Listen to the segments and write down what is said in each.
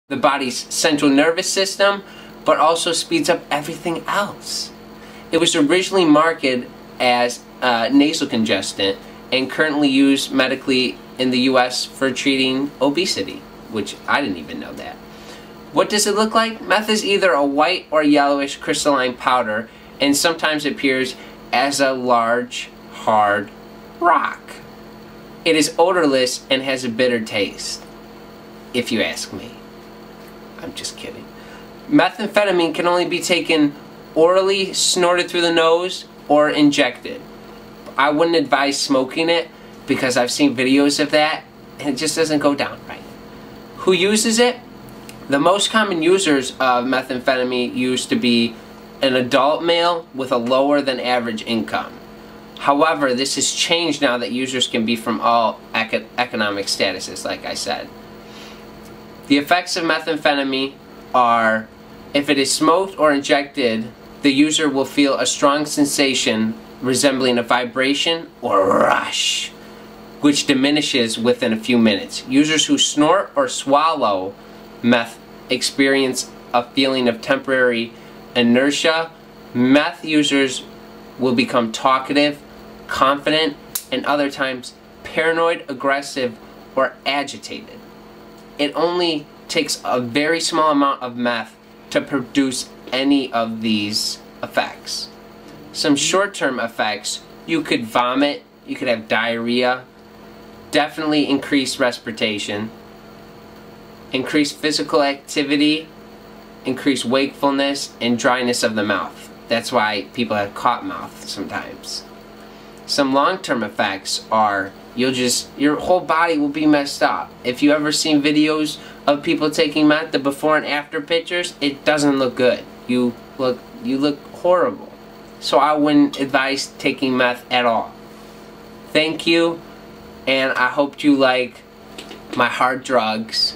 the body's central nervous system, but also speeds up everything else. It was originally marketed as nasal congestant and currently used medically in the US for treating obesity, which I didn't even know that. What does it look like? Meth is either a white or yellowish crystalline powder, and sometimes appears as a large, hard rock. It is odorless and has a bitter taste, if you ask me. I'm just kidding. Methamphetamine can only be taken orally, snorted through the nose, or injected. I wouldn't advise smoking it because I've seen videos of that and it just doesn't go down right. Who uses it? The most common users of methamphetamine used to be an adult male with a lower than average income. However, this has changed now that users can be from all economic statuses, like I said. The effects of methamphetamine are, if it is smoked or injected, the user will feel a strong sensation resembling a vibration or rush, which diminishes within a few minutes. Users who snort or swallow meth experience a feeling of temporary inertia. Meth users will become talkative, confident, and other times paranoid, aggressive, or agitated. It only takes a very small amount of meth to produce any of these effects. Some short-term effects: you could vomit, you could have diarrhea, definitely increased respiration, increased physical activity, increased wakefulness, and dryness of the mouth. That's why people have caught mouth sometimes. Some long-term effects are your whole body will be messed up. If you ever seen videos of people taking meth, the before and after pictures, it doesn't look good. You look horrible. So I wouldn't advise taking meth at all. Thank you, and I hope you like my hard drugs.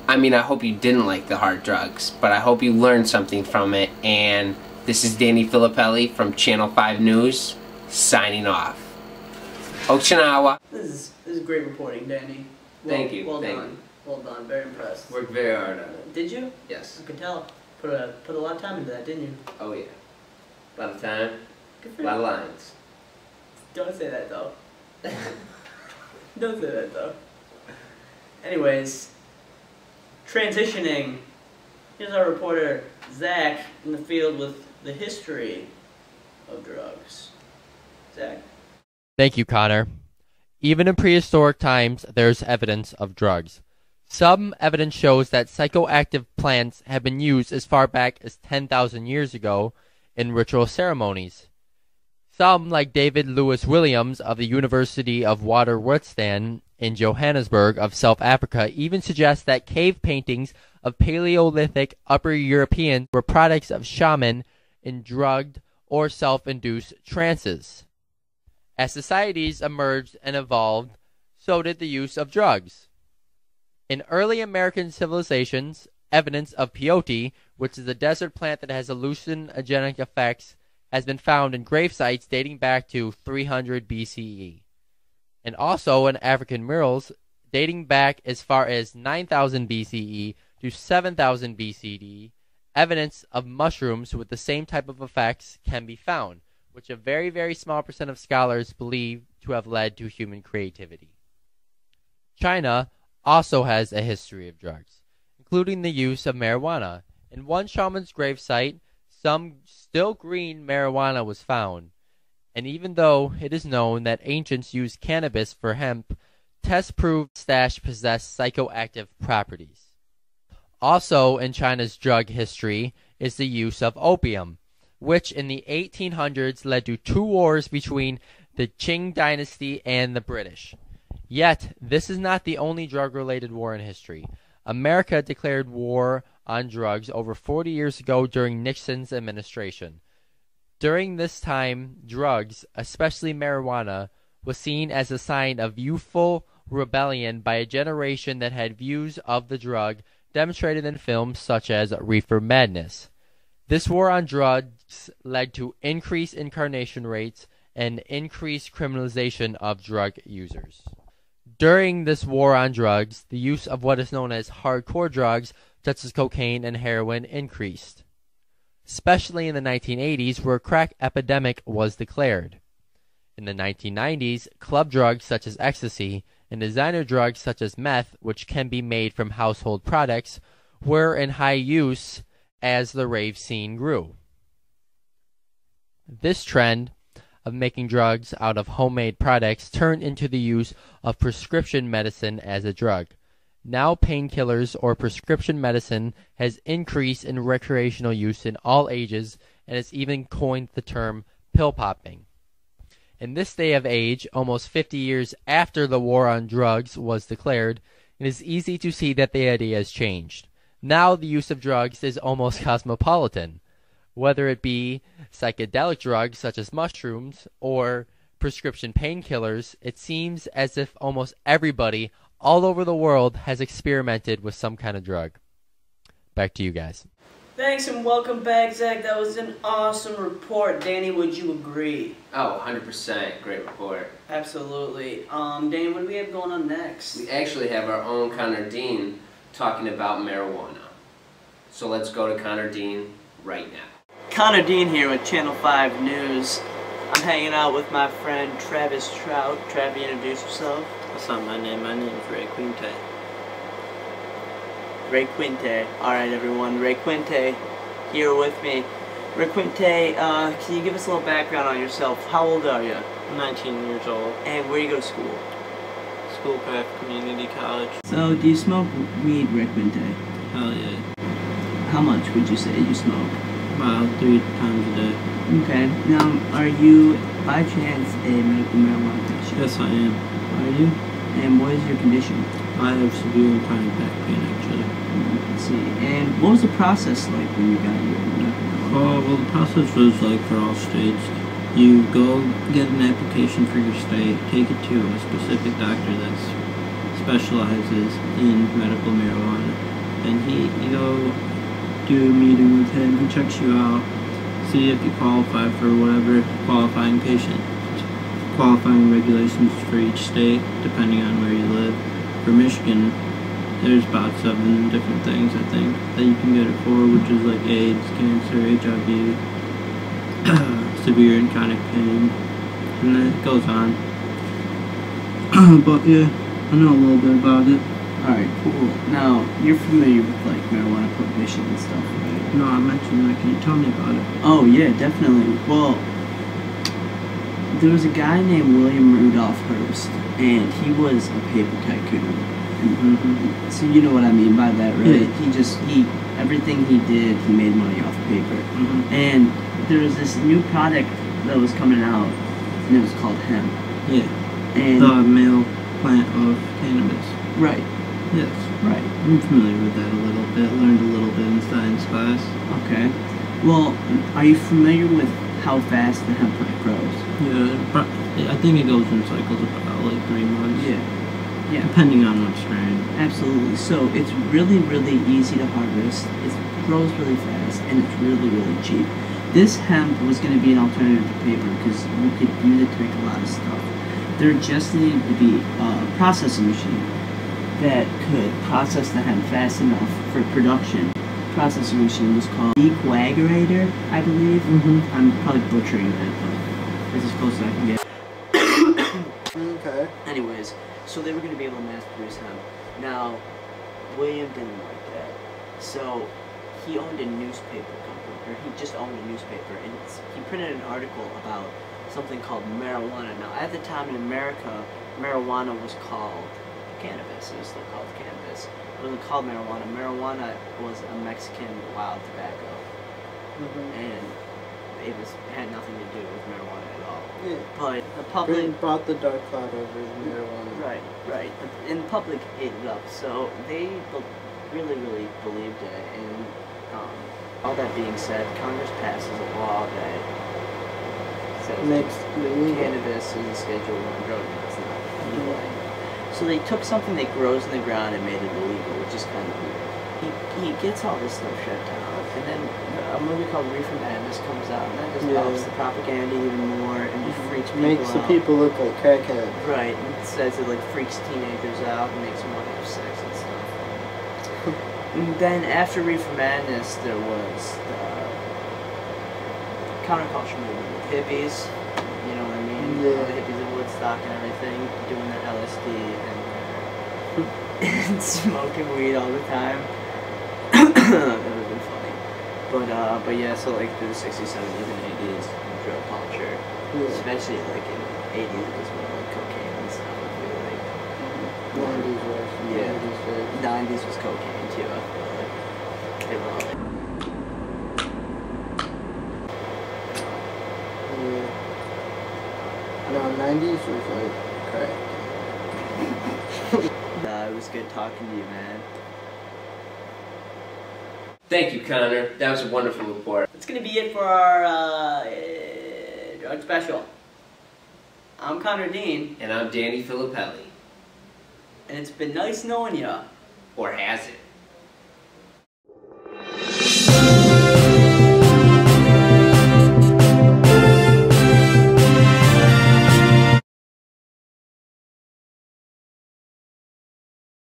I mean, I hope you didn't like the hard drugs, but I hope you learned something from it. And this is Danny Filippelli from Channel 5 News, signing off. Okinawa. This is great reporting, Danny. Thank you. Well done. Well done. Very impressed. Worked very hard on it. Did you? Yes. I could tell. Put a lot of time into that, didn't you? Oh yeah. A lot of time. Good for A lot you. of lines. Don't say that though. Don't say that though. Anyways, transitioning. Here's our reporter Zach in the field with the history of drugs. Zach. Thank you, Connor. Even in prehistoric times, there's evidence of drugs. Some evidence shows that psychoactive plants have been used as far back as 10,000 years ago in ritual ceremonies. Some, like David Lewis Williams of the University of Witwatersrand in Johannesburg of South Africa, even suggest that cave paintings of Paleolithic Upper Europeans were products of shaman in drugged or self-induced trances. As societies emerged and evolved, so did the use of drugs. In early American civilizations, evidence of peyote, which is a desert plant that has hallucinogenic effects, has been found in grave sites dating back to 300 BCE. And also in African murals dating back as far as 9000 BCE to 7000 BCE, evidence of mushrooms with the same type of effects can be found, which a very, very small percent of scholars believe to have led to human creativity. China also has a history of drugs, including the use of marijuana. In one shaman's gravesite, some still green marijuana was found, and even though it is known that ancients used cannabis for hemp, tests proved stash possessed psychoactive properties. Also in China's drug history is the use of opium, which in the 1800s led to 2 wars between the Qing dynasty and the British. Yet, this is not the only drug-related war in history. America declared war on drugs over 40 years ago during Nixon's administration. During this time, drugs, especially marijuana, was seen as a sign of youthful rebellion by a generation that had views of the drug demonstrated in films such as Reefer Madness. This war on drugs led to increased incarnation rates and increased criminalization of drug users. During this war on drugs, the use of what is known as hardcore drugs, such as cocaine and heroin, increased, especially in the 1980s, where a crack epidemic was declared. In the 1990s, club drugs such as ecstasy and designer drugs such as meth, which can be made from household products, were in high use as the rave scene grew. This trend of making drugs out of homemade products turned into the use of prescription medicine as a drug. Now painkillers or prescription medicine has increased in recreational use in all ages and has even coined the term pill popping. In this day of age, almost 50 years after the war on drugs was declared, it is easy to see that the idea has changed. Now the use of drugs is almost cosmopolitan. Whether it be psychedelic drugs such as mushrooms or prescription painkillers, it seems as if almost everybody all over the world has experimented with some kind of drug. Back to you guys. Thanks and welcome back, Zach. That was an awesome report. Danny, would you agree? Oh, 100%. Great report. Absolutely. Danny, what do we have going on next? We actually have our own Connor Dean talking about marijuana. So let's go to Connor Dean right now. Connor Dean here with Channel 5 News. I'm hanging out with my friend Travis Trout. Travis, introduce yourself. What's up, my name is Ray Quinte. Ray Quinte. Alright everyone, Ray Quinte here with me. Ray Quinte, can you give us a little background on yourself? How old are you? 19 years old. And where do you go to school? Schoolcraft College. So, do you smoke weed, Ray Quinte? Hell yeah. How much would you say you smoke? About 3 times a day. Okay. Now, are you, by chance, a medical marijuana patient? Yes, I am. Are you? And what is your condition? I have severe and chronic back pain, actually. Let's see. And what was the process like when you got your medical marijuana? Well, the process was like for all states. You go get an application for your state, take it to a specific doctor that specializes in medical marijuana, and you go do a meeting with him. He checks you out, see if you qualify for whatever qualifying regulations for each state, depending on where you live. For Michigan, there's about 7 different things, I think, that you can get it for, which is like AIDS, cancer, HIV, severe and chronic pain, and then it goes on. But yeah, I know a little bit about it. Alright, cool. Now, you're familiar with like marijuana prohibition and stuff, right? No, I mentioned that. Can you tell me about it? Oh yeah, definitely. Well, there was a guy named William Rudolph Hearst, and he was a paper tycoon. And, so you know what I mean by that, right? Yeah. Everything he did, he made money off paper. And there was this new product that was coming out, and it was called hemp. Yeah. And the male plant of cannabis. Right. Yes. Right. I'm familiar with that a little bit. Learned a little bit in science class. Okay. Well, are you familiar with how fast the hemp plant grows? Yeah, I think it goes in cycles of about like 3 months. Yeah. Depending on what strain. Absolutely. So it's really, really easy to harvest. It grows really fast, and it's really, really cheap. This hemp was going to be an alternative to paper because you could use it to make a lot of stuff. There just needed to be a processing machine that could process the hemp fast enough for production. The processing machine was called decoagulator, I believe. I'm probably butchering that, but it's as close as I can get. Okay. Anyways, so they were going to be able to mass produce hemp. Now, William didn't like that, so he owned a newspaper company, or he just owned a newspaper, and he printed an article about something called marijuana. Now, at the time in America, marijuana was called cannabis. It was still called cannabis. It wasn't called marijuana. Marijuana was a Mexican wild tobacco, and it had nothing to do with marijuana at all. Yeah. But the public brought the dark cloud over the marijuana. Right. And the public ate it up, so they really, really believed it. And all that being said, Congress passes a law that says cannabis is a Schedule I drug and it's not illegal. So they took something that grows in the ground and made it illegal, which is kind of weird. He gets all this stuff shut down, And then a movie called Reefer Madness comes out, and that just ups the propaganda even more and just freaks people Makes the out. people look like crackheads. Right, and it says it like freaks teenagers out and makes them want to have sex and stuff. And then after Reefer Madness, there was the counterculture movement with hippies. You know what I mean? Yeah. All the hippies in Woodstock and everything, doing their LSD and smoking weed all the time. That would have been funny. But yeah, so like through the 60s, 70s, and 80s, drug culture, especially like in the 80s, it was more like cocaine and stuff. I feel like 90s was. yeah, 90s was cocaine too. I feel like they were all. Yeah. No, 90s was like crack. It was good talking to you, man. Thank you, Connor. That was a wonderful report. That's gonna be it for our drug special. I'm Connor Dean. And I'm Danny Filippelli. And it's been nice knowing ya. Or has it?